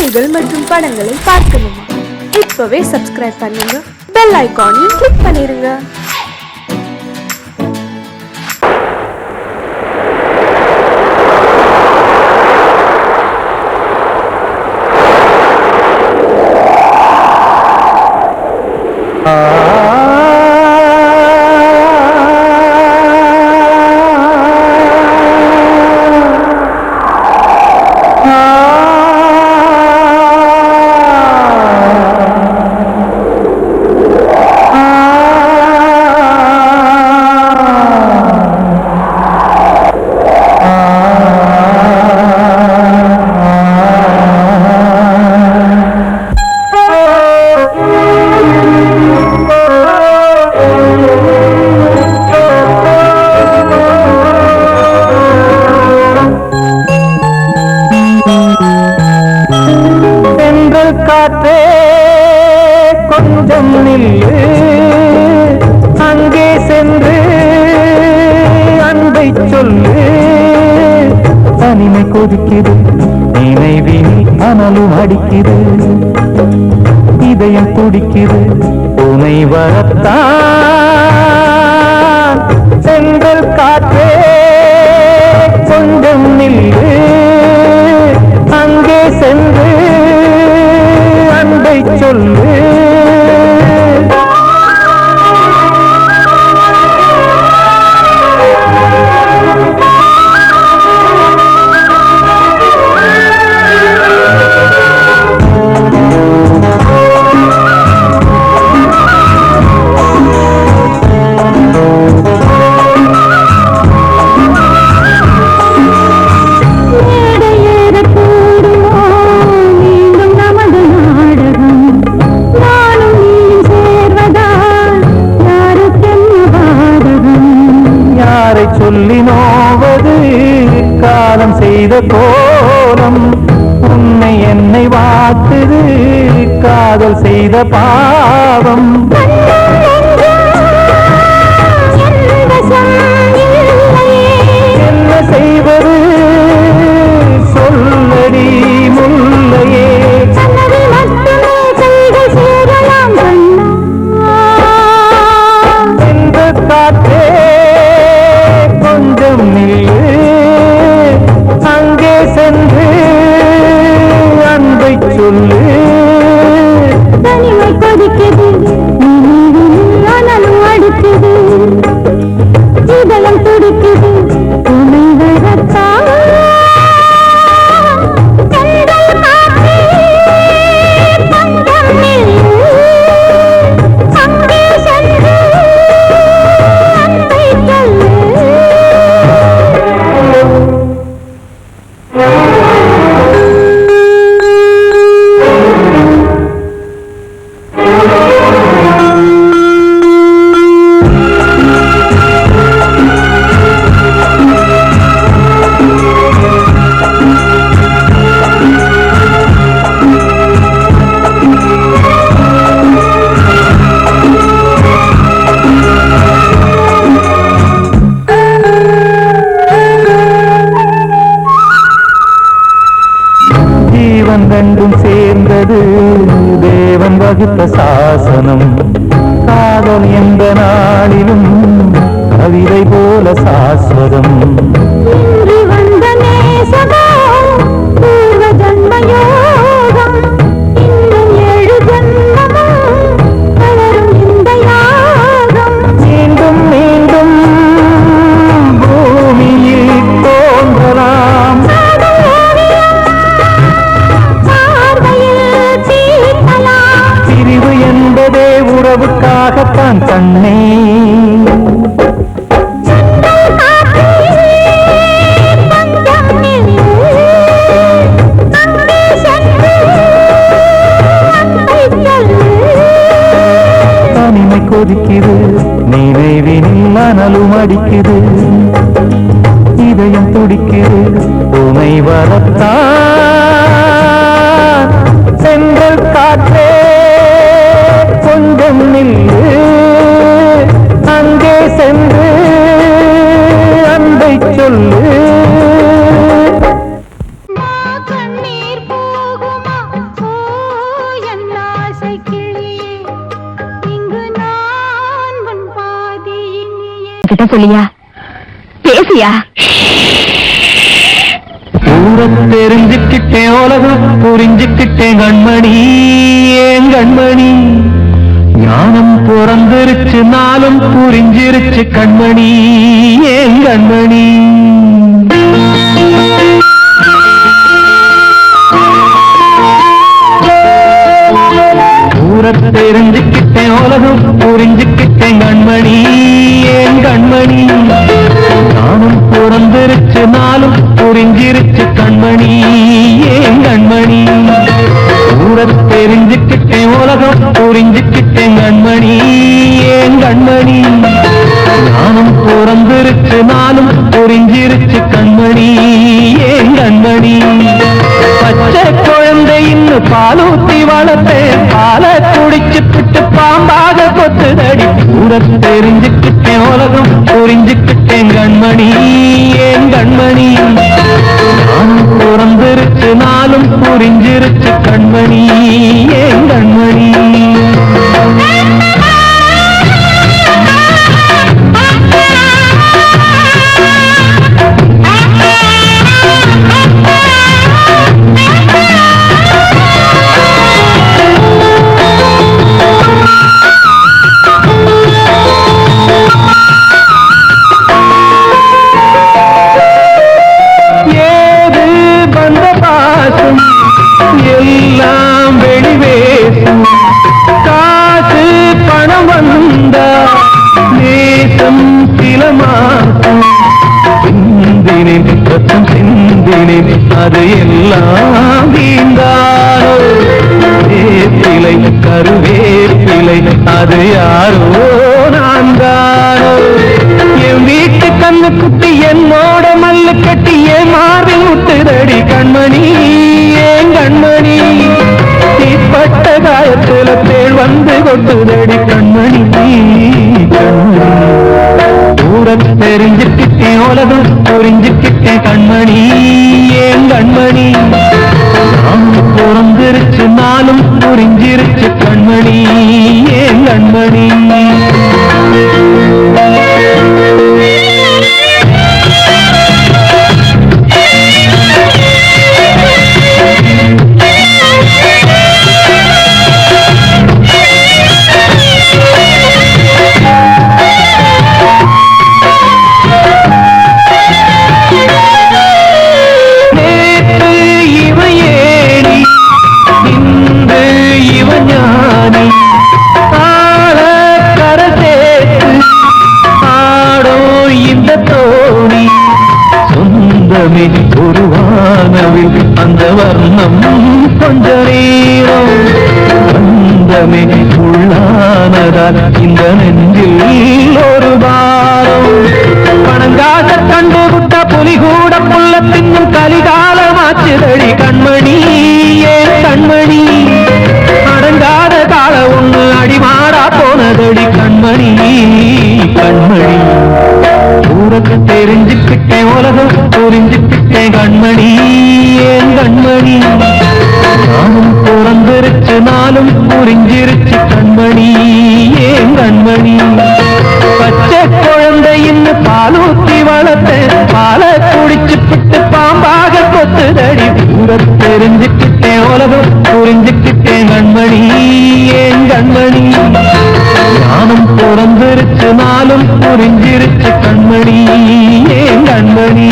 செய்திகள் மற்றும் படங்களை பார்க்கணுமா? இப்பவே சப்ஸ்கிரைப் பண்ணுங்க, பெல் ஐகானையும் கிளிக் பண்ணிருங்க. காற்றே கொஞ்சம் நில்லு, அங்கே சென்று அன்பை சொல்லு. தனிமை கொதிக்குது, நினைவில் அனலும் அடிக்குது, இதயம் துடிக்குது உனை வரத்தான். சென்றல் காற்றே கொஞ்சம் நில்லு, அங்கே சென்று அன்பை சொல்லு. சொல்லி நோவது காலம் செய்த கோலம், உன்னை என்னை வாட்டுது காதல் செய்த பாவம். என்ன செய்வது சொல்லடி முல்லையே. என்ற காற்றே கொஞ்சம் நில்லு, அங்கே சென்று அன்பை சொல்லு. தனிமை கொதிக்குது, அனலும் அடிக்குது, இதயம் துடிக்குது உன்னை வரத்தான். ரெண்டும் சேர்ந்தது தேவன் வகுத்த சாசனம். காதல் எந்த நாளிலும் கவிதை போல சாஸ்வதம். மீண்டும் மீண்டும் பூமியில் தோன்றலாம். பிரிவு என்பதே உறவுக்காகத்தான் கண்ணே. தனிமை கொதிக்குது, நினைவினில் அனலும் அடிக்குது, இதயம் துடிக்குது உனை வரத்தான். சென்றல் காற்றே கொஞ்சம் நில்லு, அங்கே சென்று அன்பை சொல்லு. கண்ணீர் போகுமா அவகிட்ட சொல்லியா பேசியா ஊரத் தெரிஞ்சுக்கிட்டேன் உலகம் புரிஞ்சுக்கிட்டேன் கண்மணி ஏன் கண்மணி ஞானம் பிறந்திருச்சு நாளும் புரிஞ்சிருச்சு கண்மணி ஏன் கண்மணி ஊரத் தெரிஞ்சுக்கிட்டேன் உலகம் புரிஞ்சுக்கிட்டேன் கண்மணி ஏன் கண்மணி ஞானம் பிறந்திருச்சு நாளும் புரிஞ்சிருச்சு கண்மணி ஏன் கண்மணி ஊரத் தெரிஞ்சுக்கிட்டேன் உலகம் புரிஞ்சுக்கிட்டேன் கண்மணி ஏன் கண்மணி ஞானம் பிறந்திருச்சு நாளும் புரிஞ்சிருச்சு கண்மணி ஏன் கண்மணி பச்சை குழந்தை இன்னும் பாலூத்தி வளர்த்தேன் பாலை குடிச்சு பிட்டு பாம்பாக கொத்துதடி ஊரத் தெரிஞ்சுக்கிட்டேன் உலகம் புரிஞ்சுக்கிட்டேன் கண்மணி ஏன் கண்மணி ஞானம் பிறந்திருச்சு நாளும் புரிஞ்சிருச்சு கண்மணி ஏன் கண்மணி எல்லாம் வெளிவேசும் காசு பணம் வந்தா நேசம் சில மாசம் சிந்தினேன் ரத்தம் சிந்தினேன் அது எல்லாம் வீந்தாரோ வேப்பிலை கருவேப்பிலை அது யாரோ நான் தானோ என் வீட்டு கண்ணு குட்டி என்னோட மல்லு கட்டி என் மார்பில் முட்டுதடி கண்மணி ஏன் கண்மணி தீப்பட்ட காயத்துல தேள் வந்து கொட்டுதடி கண்மணி கண்மணி ஊரத் தெரிஞ்சுக்கிட்டேன் உலகம் புரிஞ்சுக்கிட்டேன் கண்மணி ஏன் கண்மணி நாம் பிறந்திருச்சு நாளும் புரிஞ்சிருச்சு கண்மணி ஏன் கண்மணி ஒரு வானவில் அந்த வர்ணம் கொஞ்ச நேரம் வந்தமே உள்ளானதால் இந்த நெஞ்சில் ஒரு பாரம் பணங்காச கண்டு விட்ட புலி கூட புள்ள தின்னும் கலிகாலமாச்சுதடி கண்மணி ஏன் கண்மணி அடங்காத கால ஒண்ணு அடிமாடா போனதடி கண்மணி கண்மணி ஊரத் தெரிஞ்சுக்கிட்டேன் உலகம் புரிஞ்சுக்கிட்டேன் கண்மணி ஏன் கண்மணி ஞானம் பிறந்திருச்சு நாளும் புரிஞ்சிருச்சு கண்மணி ஏன் கண்மணி பச்சை குழந்தை இன்னும் பாலூத்தி வளர்த்தேன் பாலை குடிச்சு பிட்டு பாம்பாக கொத்துதடி ஊரத் தெரிஞ்சுக்கிட்டேன் உலகம் புரிஞ்சுக்கிட்டேன் கண்மணி ஏன் கண்மணி ஞானம் பிறந்திருச்சு நாளும் புரிஞ்சிருச்சு கண்மணி ஏன் கண்மணி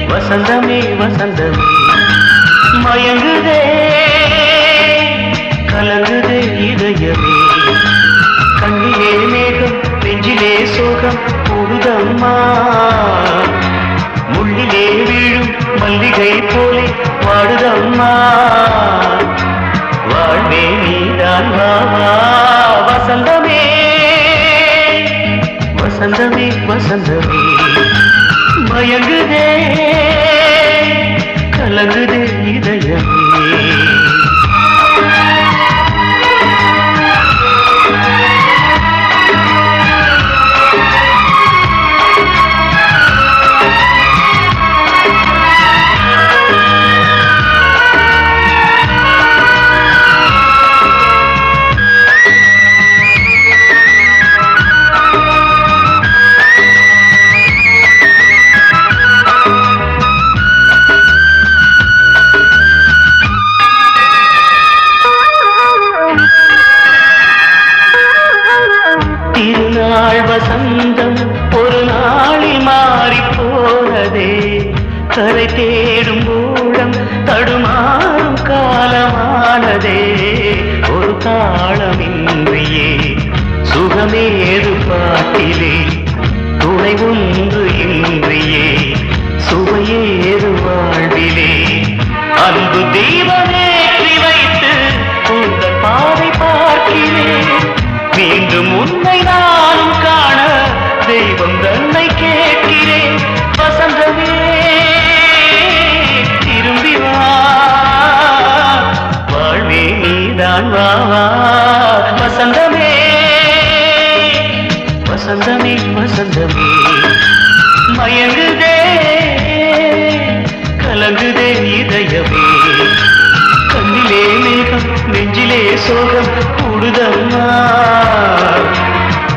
வசந்தமே வசந்தமே மயங்குதே கலங்குதே இதயமே கண்ணிலே மேகம் நெஞ்சிலே சோகம் கூடுதம்மா முள்ளிலே வா வசந்தமே வசந்தமே வசந்தமே மயங்குதே கலங்குதே இதயமே திருநாள் வசந்தம் ஒரு நாளில் மாறி போனதே கரை தேடும் ஊழம் தடுமாறும் காலமானதே ஒரு தாளமின்றியே சுகமேது பாட்டிலே துணை ஒன்று இன்றியே சுவையேது வாழ்விலே அன்பு தீபமேற்றி வைத்து உங்கள் பாதை பார்க்கிறேன் மீண்டும் உன்னை நானும் காண தெய்வம் தன்னை கேட்கிறேன் வசந்தமே திரும்பி வா வாழ்வே நீதான் வா வசந்தமே வசந்தமே வசந்தமே மயங்குதே கலங்குதே இதயமே கண்ணிலே மேகம் நெஞ்சிலே சோகம் கூடுதம்மா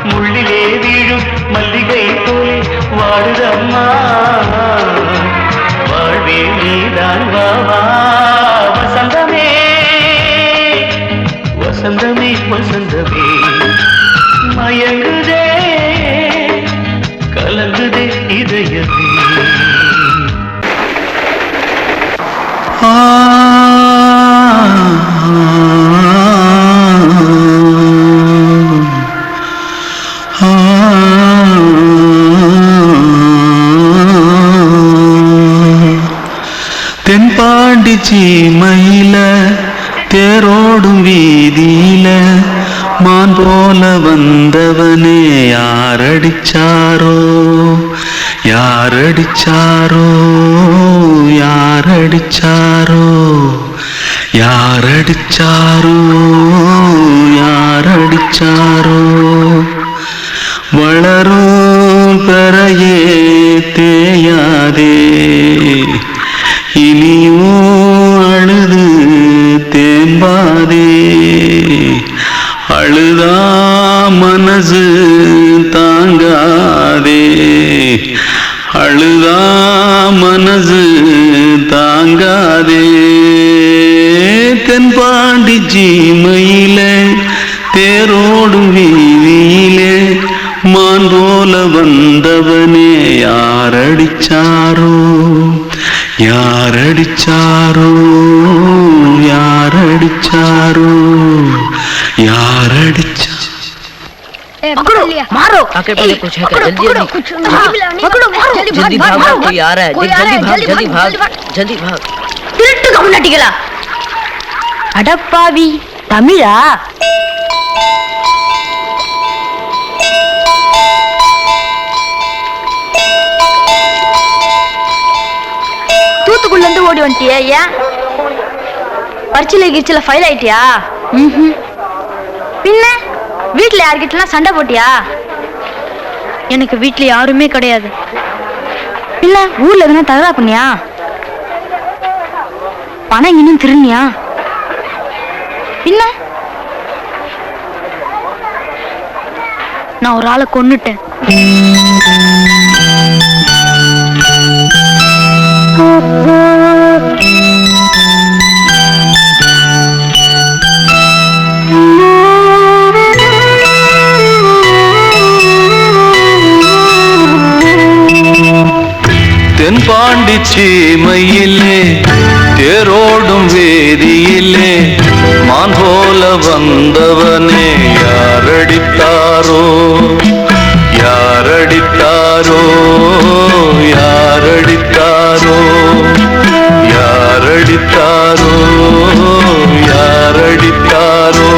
முள்ளிலே வீழும் மல்லிகை போலே வாடுதம்மா வாழ்வே நீதான் வா வசந்தமே வசந்தமே வசந்தமே மயங்குதே கலங்குதே இதயமே தென்பாண்டி சீமையில தேரோடும் வீதியில மான் போல வந்தவனே யாரடிச்சாரோ யாரடிச்சாரோ யாரடிச்சாரோ யாரடிச்சாரோ யாரடிச்சாரோ வளரும் பெறையே தேயாதே இனியும் அழுது தேம்பாதே அழுதா மனசு தாங்காதே அழுதா மனசு தாங்காதே தென்பாண்டி சீமையில தேரோடும் வீதியிலே மான் போல வந்தவனே யாரடிச்சாரோ யாரடிச்சாரோ யாரடிச்சாரோ யாரடிச்சா मारो आके पहले कुछ है क्या जल्दी जल्दी जल्दी भाग कोई आ रहा है जल्दी भाग जल्दी भाग திருட்டு கம்முனட்டிகளா அடப்பாவி தமிழா தூத்துக்குள்ள இருந்து ஓடி வந்துட்டியா ஏன் பரிச்சையில கிரிச்சில ஃபைல் ஆயிட்டியா பின்ன வீட்டுல யார்கிட்டலாம் சண்டை போட்டியா எனக்கு வீட்டுல யாருமே கிடையாது இல்ல ஊர்ல எதுனா தகரா பண்ணியா பணம் இன்னும் திருநியா பின்ன நான் ஒரு ஆளை கொன்னுட்டேன் தென்பாண்டி சீமையிலே தேரோடும் வேதியிலே மான் போல வந்தவனே யாரடித்தாரோ யாரடித்தாரோ யாரடித்தாரோ யாரடித்தாரோ யாரடித்தாரோ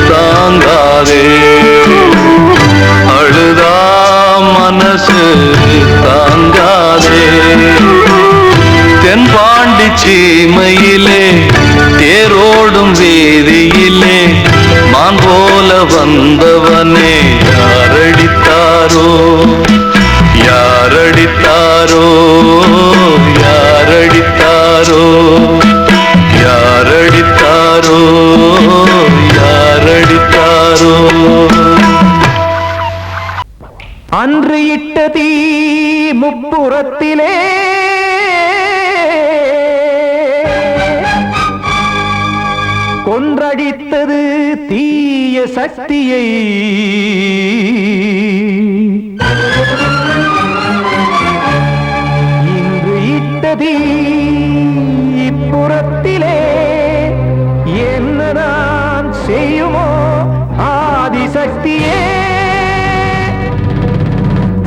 தாங்காதே, அழுதா மனசு தாங்காதே. தென்பாண்டி சீமையிலே தேரோடும் வீதியிலே மான் போல வந்தவனே யாரடித்தாரோ, யாரடித்தாரோ, யாரடித்தாரோ, யாரடித்தாரோ, யாரடித்தாரோ. அன்று இட்ட தீ முப்புறத்திலே கொன்றடித்தது தீய சக்தியை. இன்று இட்ட தீ இப்புறத்திலே என்ன நான் செய்யுமோ ஆதிசக்தியே.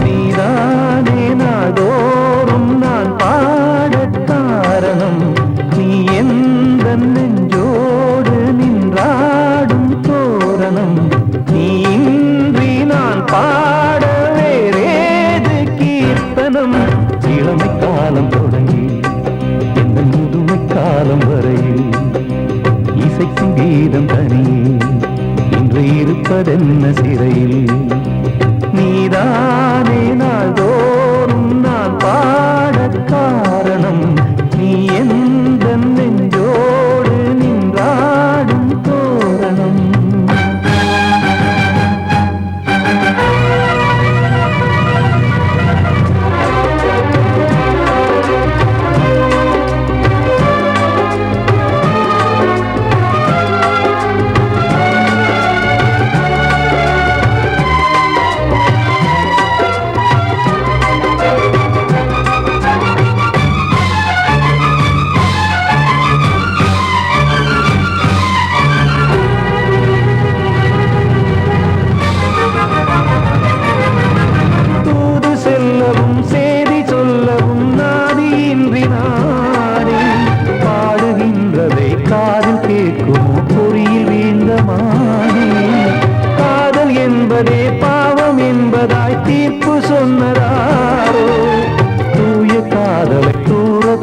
நீதானே நாடோறும் நான் பாடக் காரணம், நீ எந்த நெஞ்சோடு நின்றாடும் தோரணம். நீ இன்றி நான் பாட வேறேது கீர்த்தனம். இளமை காலம் தொடங்கி எந்த முதுமை காலம் வரையில் இசைக்கும் கீதம் தனியே இன்று இருப்பதென்ன சிறையில். நீதானே நாள்தோறும் நான் பாடக் காரணம், நீ எந்த நெஞ்சோடு நின்றாடும் தோரணம்.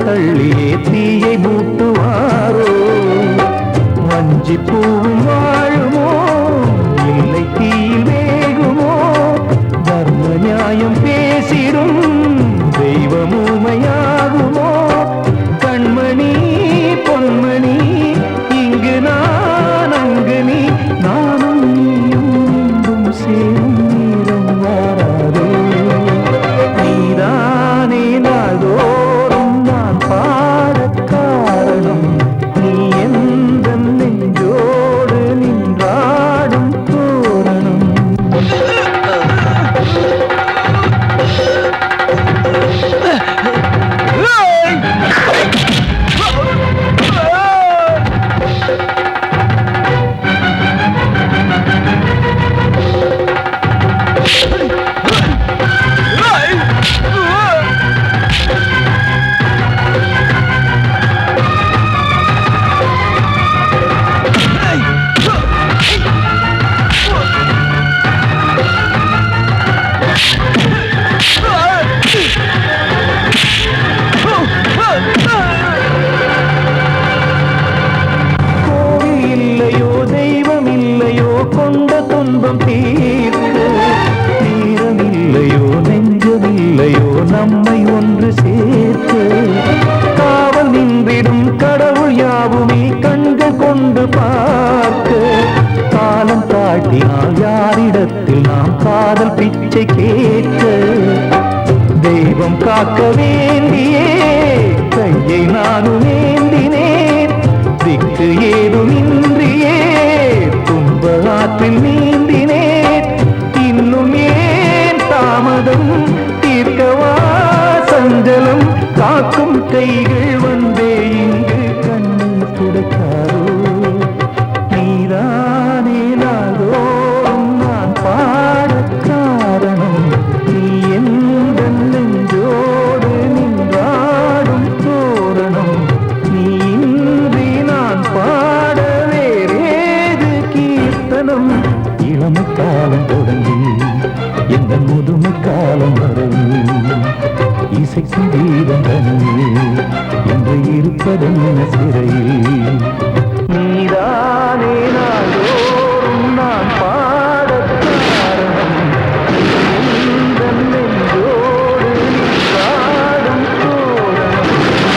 தள்ளியே தீயை மூட்டுவாரோ. வஞ்சி பூவும் வாழுமோ இல்லை தீயில் வேகுமோ. தர்ம நியாயம் பேசிடும் தெய்வமுமையாகுமோ. கண்மணி பொன்மணி இங்கு நான் அங்கு நீ, நானும் நீயும் மீண்டும் சேரும் நேரம் வாராதோ. நீதானே நாள்தோறும் நான் பாடக் காரணம், நீ எந்த நெஞ்சோடு நின்றாடும் தோரணம். கொண்ட துன்பம் தீர்க்க நேரமில்லையோ நெஞ்சமில்லையோ நம்மை ஒன்று சேர்க்க. காவல் நின்றிடும் கடவுள் யாவுமே கண்கள் கொண்டு பார்க்க. காலம் தாட்டினால் யாரிடத்தில் நாம் காதல் பிச்சை கேட்க. தெய்வம் காக்க வேண்டியே கையை நானும் ஏந்தினேன். திக்கு ஏதுமின்றியே துன்ப ஆற்றில் நீந்தினேன். இன்னும் ஏன் தாமதம் தீர்க்கவா சஞ்சலம். காக்கும் கைகள் வந்தே இங்கு கண்ணீர் துடைக்காரோ. நீதானே நாள்தோறும் நான் பாடக் காரணம், நீ எந்த நெஞ்சோடு நின்றாடும் தோரணம். நீ இன்றி நான் பாட வேறேது கீர்த்தனம். காலம் தொடங்கி எந்த முதுமை காலம் வரை இசைக்கும் வீதம் தனியே என்று இருப்பதென்ன சிறையில் நீதானே நாளோறும் நான் பாடக் காரணம் எந்தன் நெஞ்சோடு நீ பாடும் தோரணம்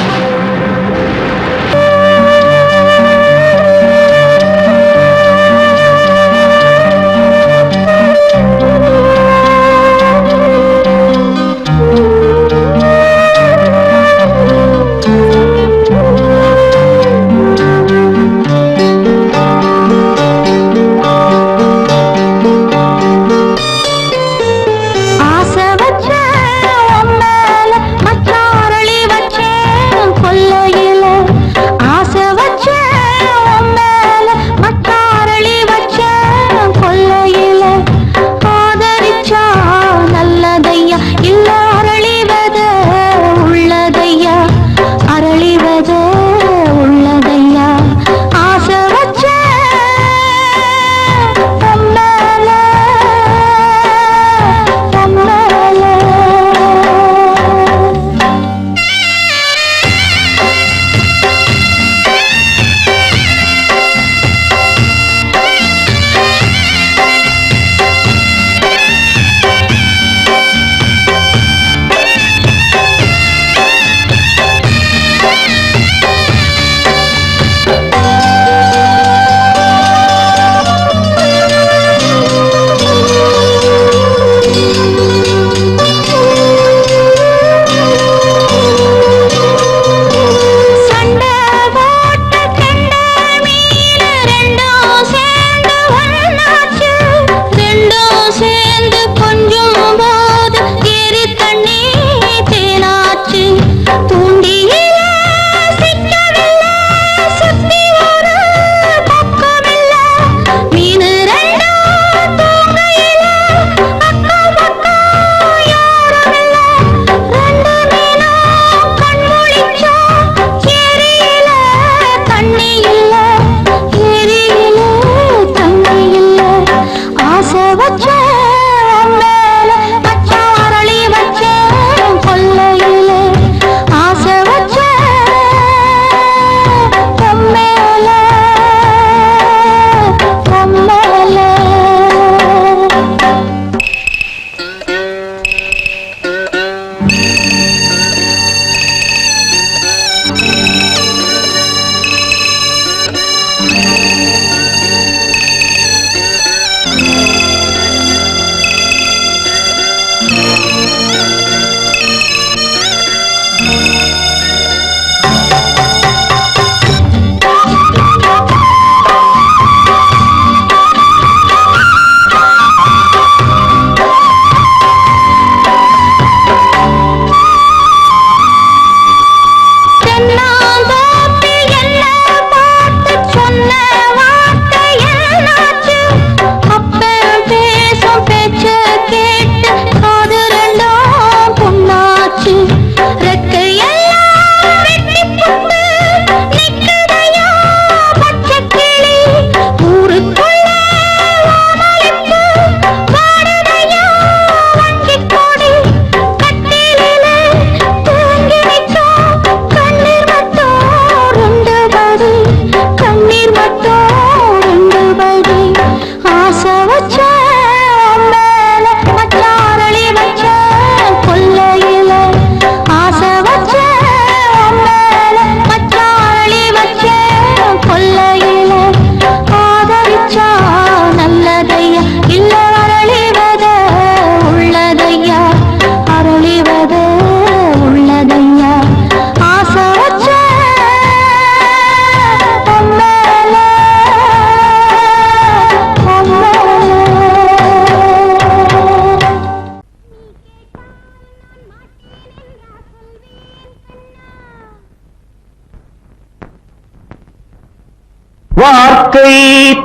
வார்த்தை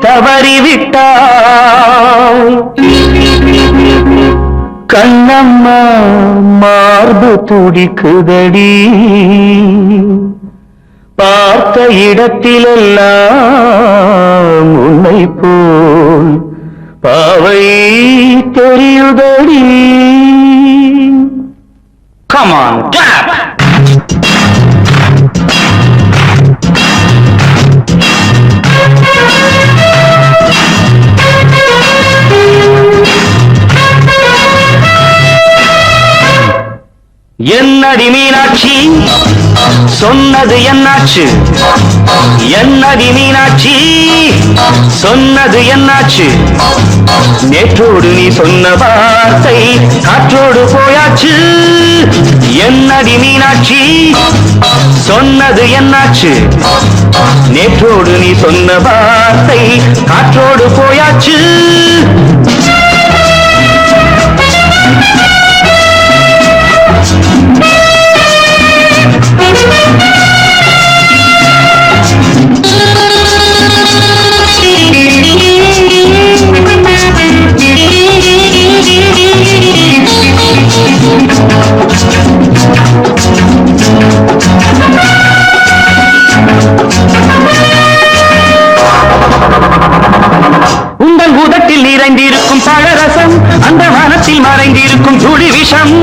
தவறிவிட்டாய் கண்ணம்மா மார்பு துடிக்குதடி பார்த்த இடத்திலெல்லாம் உன்னை போல் பாவை தெரியுதடி. Come on, clap! என்னடி மீனாட்சி சொன்னது என்னாச்சு? என்னடி மீனாட்சி சொன்னது என்னாச்சு? நேற்றோடு நீ சொன்ன வார்த்தை காற்றோடு போயாச்சு. என்னடி மீனாட்சி சொன்னது என்னாச்சு? நேற்றோடு நீ சொன்ன வார்த்தை காற்றோடு போயாச்சு. உங்கள் உதட்டில் நிறைந்திருக்கும் பழரசம், அந்த மனத்தில் மறைந்திருக்கும் துளி விஷம்.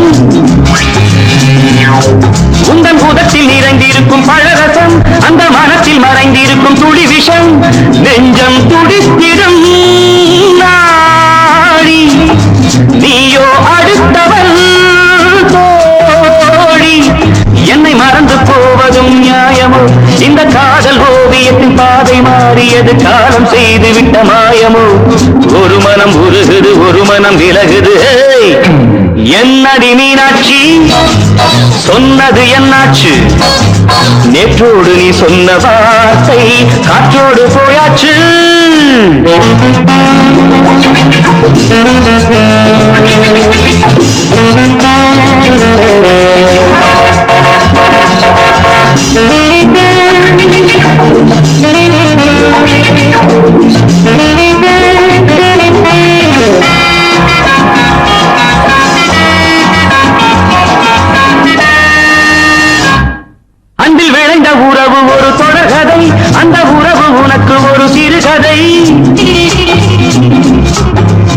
உங்கள் உதட்டில் நிறைந்திருக்கும் பழரசம், அந்த மனத்தில் மறைந்திருக்கும் துளி விஷம். நெஞ்சம் துடித்திடும் நாடி, நீயோ அடுத்தவள் தோழி. என்னை மறந்து போவதும் நியாயமோ? இந்த காதல் ஓவியத்தின் பாதை மாறியது, காலம் செய்து விட்ட மாயமோ? ஒரு மனம் உருகுது, ஒரு மனம் விலகுது. என்னடி மீனாட்சி சொன்னது என்னாச்சு? நேற்றோடு நீ சொன்ன வார்த்தை காற்றோடு போயாச்சு. அன்பில் விளைந்த உறவு ஒரு தொடர்கதை, அந்த உறவு உனக்கு ஒரு சிறுகதை.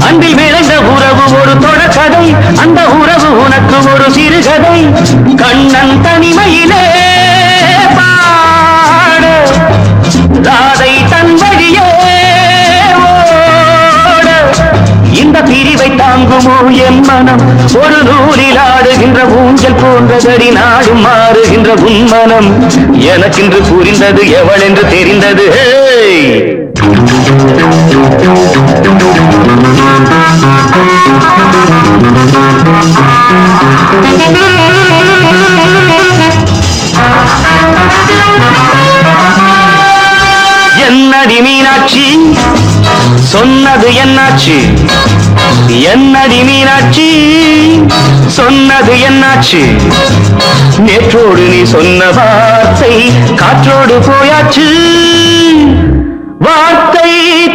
அன்பில் விளைந்த உறவு ஒரு தொடர்கதை, அந்த உறவு உனக்கு ஒரு சிறுகதை. கண்ணன் தனிமையிலே பாட, ராதை தன் வழியே ஓட. இந்த பிரிவை தாங்குமோ என் மனம்? ஒரு நூலில் ஆடுகின்ற ஊஞ்சல் போன்றதடி நாடும் மாறுகின்ற உன்மனம். எனக்கென்று புரிந்தது எவள் என்று தெரிந்தது. என்னடி மீனாட்சி சொன்னது என்னாச்சு? என்னடி மீனாட்சி சொன்னது என்னாச்சு? நேற்றோடு நீ சொன்ன வார்த்தை காற்றோடு போயாச்சு. வார்த்தை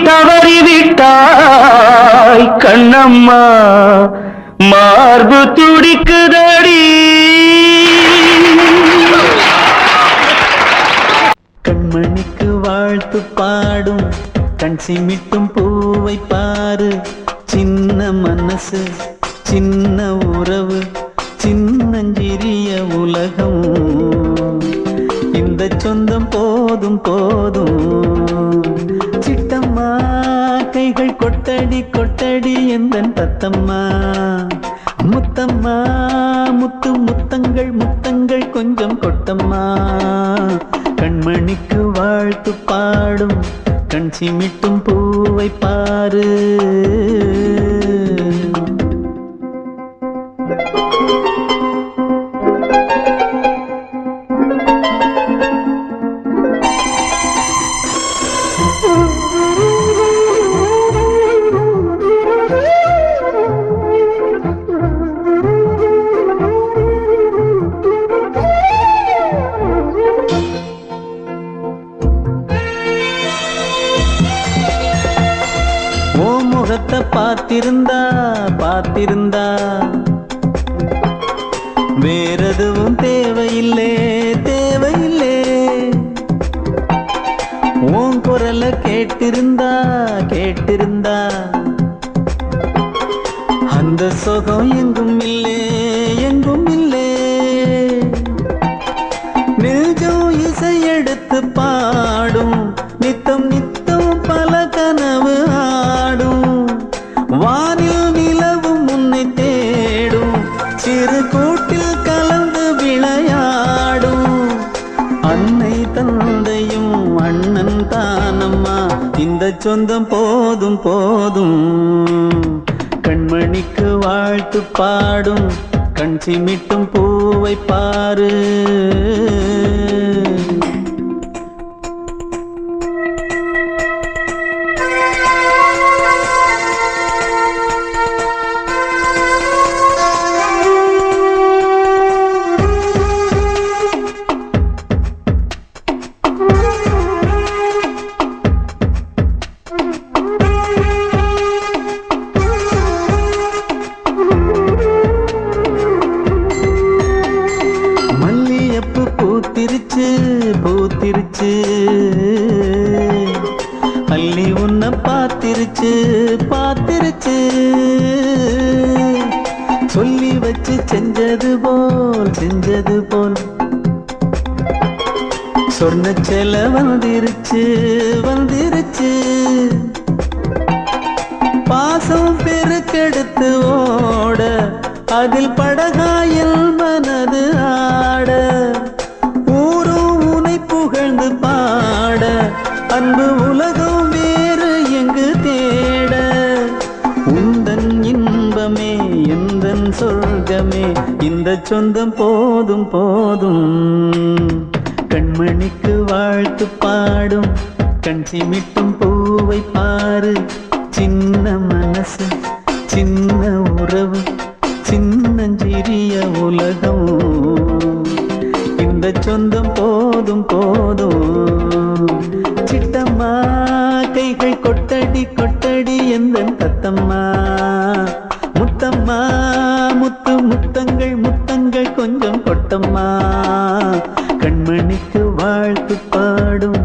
தவறிவிட்டாய் கண்ணம்மா, மார்பு துடிக்குதடி. கண்மணிக்கு வாழ்த்து பாடும் கண் சிமிட்டும் பூவை பாரு. சின்ன மனசு சின்ன உறவு சின்னஞ்சிறிய உலகம். இந்த சொந்தம் போதும் போதும். சிட்டம்மா கைகள் கொட்டடி கொட்டடி எந்தன் தத்தம்மா. முத்தம்மா முத்து முத்தங்கள் முத்தங்கள் கொஞ்சம் கொட்டம்மா. கண்மணிக்கு வாழ்த்து பாடும் கண் சிமிட்டும் பூவை பாரு. பார்த்திருந்தா பார்த்திருந்தா வேறெதுவும் தேவையில்லை தேவையில்லை. உன் குரலை கேட்டிருந்தா கேட்டிருந்தா அந்த சுகம் எங்கும் இல்லே எங்கும் இல்லே. நெஞ்சம் இசை எடுத்து பாடும் நித்தம் நித்தம் பல கனவு ஆடும். வானில் நிலவும் உன்னை தேடும் சிறு கூட்டில் கலந்து விளையாடும். அன்னை தந்தையும் அண்ணன் தானம்மா இந்த சொந்தம் போதும் போதும். கண்மணிக்கு வாழ்த்து பாடும் கண் சிமிட்டும் பூவை பாரு. பூத்திருச்சு பூத்திருச்சு அள்ளி உன்னை பார்த்திருச்சு பார்த்திருச்சு. சொல்லி வச்சு செஞ்சது போல் சொன்ன செல வந்துருச்சு வந்துருச்சு. பாசம் பெருக்கெடுத்து ஓட அதில் படகாயில் மனது ஆட. ஊரும் உனை புகழ்ந்து பாட அன்பு உலகம் வேறு எங்கு தேட. உந்தன் இன்பமே எந்தன் சொர்க்கமே இந்த சொந்தம் போதும் போதும். கண்மணிக்கு வாழ்த்து பாடும் கண் சிமிட்டும் பூவை பாரு. சின்ன மனசு சின்ன உறவு சின்னஞ்சிறிய உலகம் இந்த சொந்தம் போதும் போதும். சிட்டம்மா கைகள் கொட்டடி கொட்டடி எந்தன் தத்தம்மா. முத்தம்மா முத்து முத்தங்கள் முத்தங்கள் கொஞ்சம் கொட்டம்மா. கண்மணிக்கு வாழ்த்து பாடும்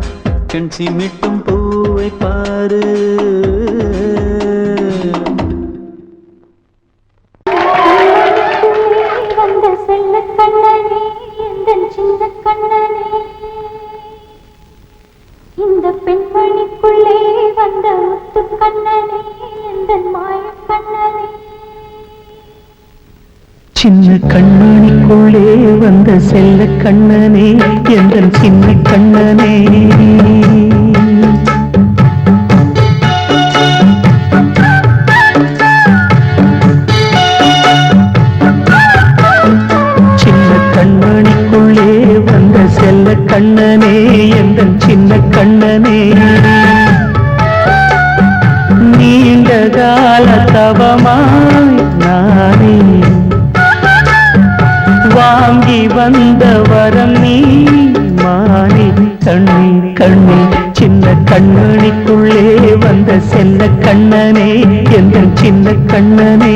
கண் சிமிட்டும் பூவை பாரு. வந்த செல்ல கண்ணனே எந்தன் சின்ன கண்ணனே. இந்த பெண்மணிக்குள்ளே வந்த முத்து கண்ணனே எந்தன் மாய கண்ணனே. சின்ன கண்மணிக்குள்ளே வந்த செல்ல கண்ணனே எந்தன் சின்ன கண்ணனே. சின்ன கண்மணிக்குள்ளே வந்த செல்ல கண்ணனே எந்தன் சின்ன கண்ணனே. நீண்ட கால தவமாய் நானே வாங்கி வந்த வரம் நீ மானே. கண்ணீர் கண்ணீர் சின்ன கண்மணிக்குள்ளே வந்த செல்ல கண்ணனே எந்தன் சின்ன கண்ணனே.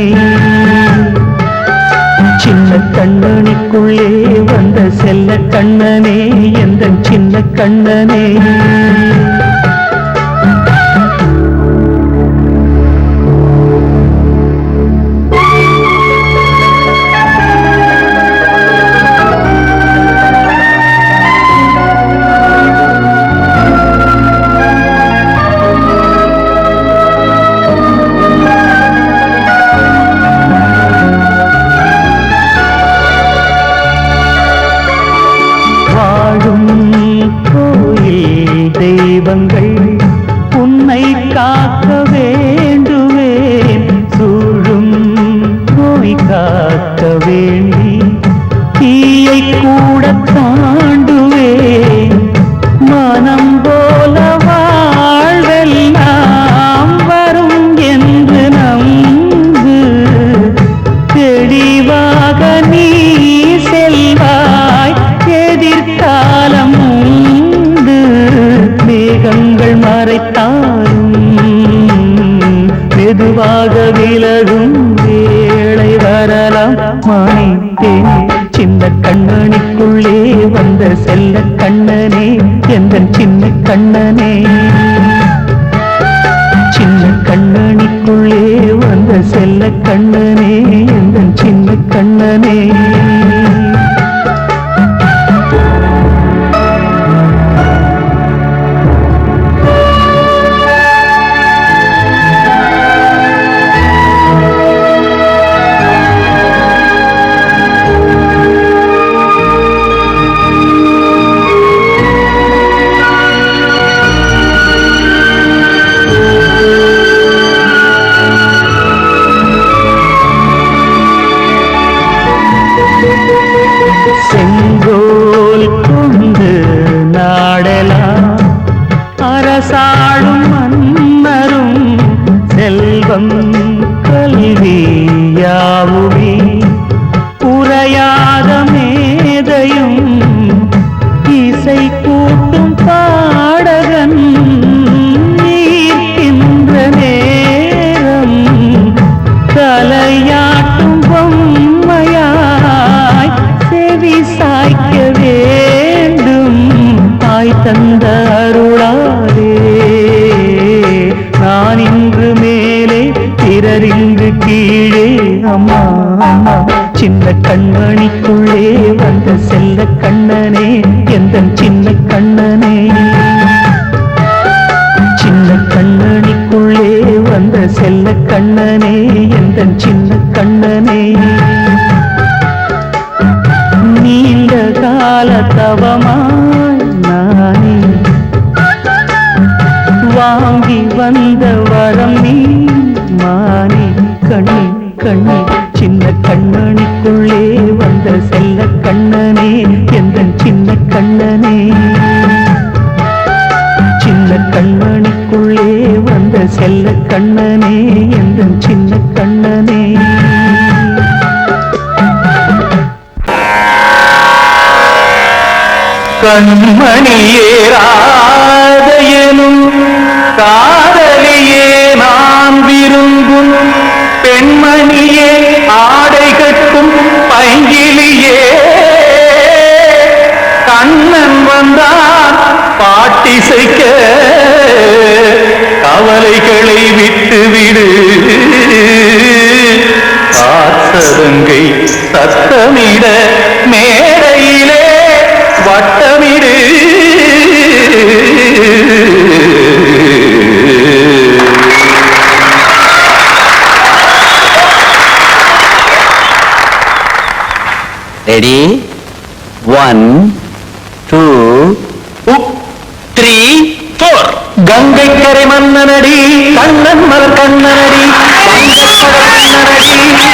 சின்ன கண்ணனுக்குள்ளே வந்த செல்ல கண்ணனே எந்தன் சின்ன கண்ணனே. தெய்வங்கள் உன்னை காக்க வேண்டுவேன். சூழும் நோய் காக்க வேண்டி தீயை கூட தாண்டுவேன். மனம் போல வாழ்வெல்லாம் வரும் என்று நம்பு. தெளிவாக நீ செல்வாய் எதிர்காலம் உண்டு. மேகங்கள் மறைத்தாலும் மெதுவாக விலகும் வேளை வரலாம். மாணித்தேன் சின்ன கண்ணனுக்குள்ளே வந்த செல்ல கண்ணனே எந்தன் சின்ன கண்ணனே. சின்ன கண்ணனுக்குள்ளே வந்த செல்ல கண்ணனே செல்வம் கல்வி யாவுமே உரையாத மேதையும் இசை கூட்டும் பாடகன் ஈர்க்கின்ற நேரம் தலையாட்டும் பொம்மையாய் செவி சாய்க்க வேண்டும் தாய் தந்த அருளாதே நான் இன்று மேலே பிறரின்று கீழே அம்மா அம்மா சின்ன கண்மணிக்குள்ளே வந்த செல்ல கண்ணனே எந்தன் சின்ன கண்ணனே சின்ன கண்ணனிக்குள்ளே வந்த செல்ல கண்ணனே எந்தன் சின்ன கண்ணனே நீண்ட கால தவமாய் நானே வாங்கி வந்த வரம் நீ மானே கண்ணி கண்ணி சின்ன கண்ணனிக்குள்ளே வந்த செல்ல கண்ணனே எந்தன் சின்ன கண்ணனே சின்ன கண்ணனிக்குள்ளே வந்த செல்ல கண்ணனே எந்தன் சின்ன கண்ணனே கண்மணியேராதையனும் காதலியே நான் விரும்பும் பெண்மணியே ஆடை கட்டும் பைங்கிலியே கண்ணன் வந்தான் பாட்டிசைக்க கவலைகளை விட்டுவிடு ஆசரங்கை சத்தமிட மேடையிலே வட்டமிடு ரெடி 1 2 3 4 கங்கை கரை மன்னனடி கண்ணன் மலர் கண்ணனடி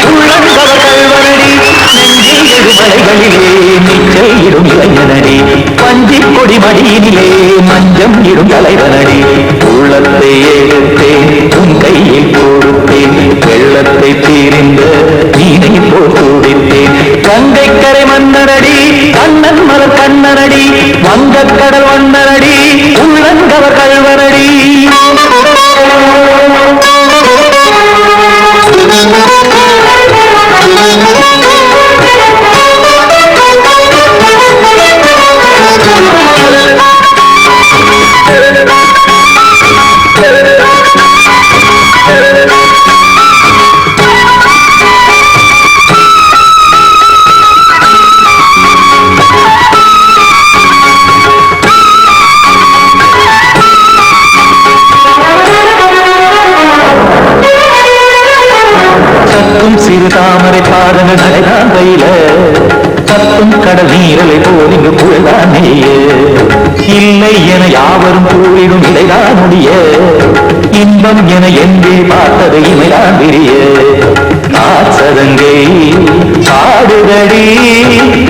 உள்ளங்கவர் கல்வனடி நெஞ்சில் எழுமலைகளிலே நீச்சல் இடும் இளைஞனடி பஞ்சி கொடி மடியினிலே மஞ்சம் இடும் தலைவனடி உள்ளத்தை எடுத்தேன் உன் கையில் கொடுத்தேன் வெள்ளத்தை தீர்ந்த நீனை போல் துடித்தேன் கங்கை கரை மன்னனடி கண்ணன் மலர் கண்ணனடி வங்கக் கடல் வண்ணனடி உள்ளங்கவர் கல்வனடி சிறு தாமரை பாதங்கள் நடைதான் கையில சத்தும் கடல் நீரலை போல் இங்கு புழதான் நெய்ய இல்லை என யாவரும் கூறிடும் இடைதான் முடிய இன்பம் என எங்கே பார்த்தது இமைதான் விரிய காசதங்கை பாடுதடி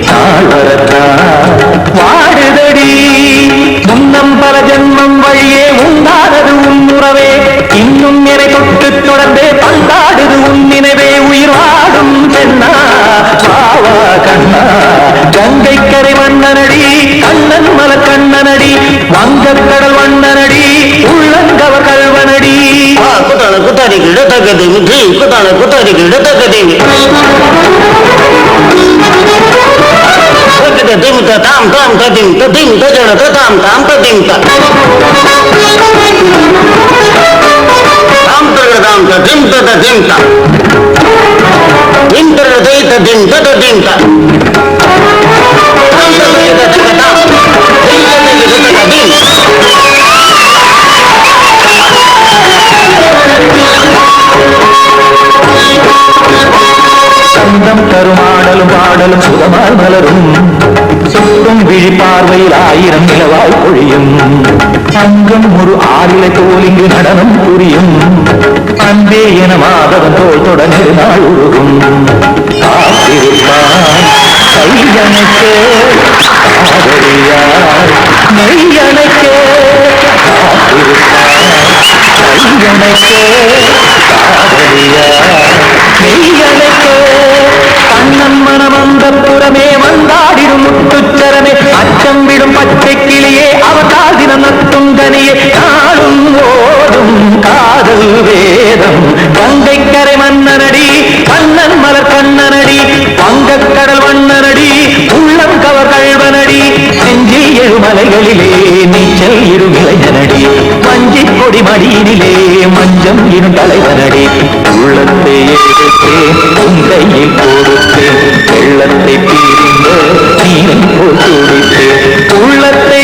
நாள் வரத்தான் வாடுதடி முன்னம் பல ஜென்மம் வழியே உண்டானது உன் உறவே இன்னும் என்னை தொட்டு தொடர்ந்தே பந்தாடுது உன் நினைவே உயிர் வாடும் பெண்ணா பாவா கண்ணா கங்கை கரை மன்னனடி கண்ணன் மல கண்ணனடி வங்கக் கடல் வண்ணனடி உள்ளங்கவர் கல்வனடி குத்தான குத்தாரிக்கு இடத்தக்கதை முற்றி குத்தான குத்தாரிக்கு இடத்தக்கதை திமுக தாம் தாம் ததிம் ததிம் தஜன தாம் தாம் ததிம் தாம் தரதாம் ததிம் ததிம் தாம் இந்திரதை ததிம் ததிம் தாம் தாம் ததிம் ததிம் தாம் சந்தம் தருமாடலும் பாடலும் சுகமாய் மலரும் சுற்றும் விழி பார்வையில் ஆயிரம் நிலவாய் பொழியும் அங்கம் ஒரு ஆறிலை தோல் இங்கு நடனம் புரியும் அன்பே என மாதவன் தோல் தொடர்ந்து நாள் உருகும் காத்திருப்பான் கையணைக்க காதலியார் மெய்யணைக்க காத்திருப்பான் கையணைக்க ஆயிடும் முத்துச்சரமே அச்சம் விடும் பச்சை கிளியே அவதால் தினம் நத்தும் கனியே நாளும் ஓடும் காதல் வேதம் கங்கைக்கரை மன்னனடி கண்ணன் மலர் கண்ணனடி வங்கக்கடல் வண்ணனடி உள்ளம் கவர் கழ்வனடி நெஞ்சில் எழுமலைகளிலே நீச்சல் இரும் இளைஞனடி மஞ்சி கொடி மடியினிலே மஞ்சம் இரும் தலைவனடி உள்ளத்தை எடுத்தேன் உங்கையில் கொடுத்தேன் வெள்ளத்தை பிரிந்த நீரை போல் துடித்தேன் உள்ளத்தை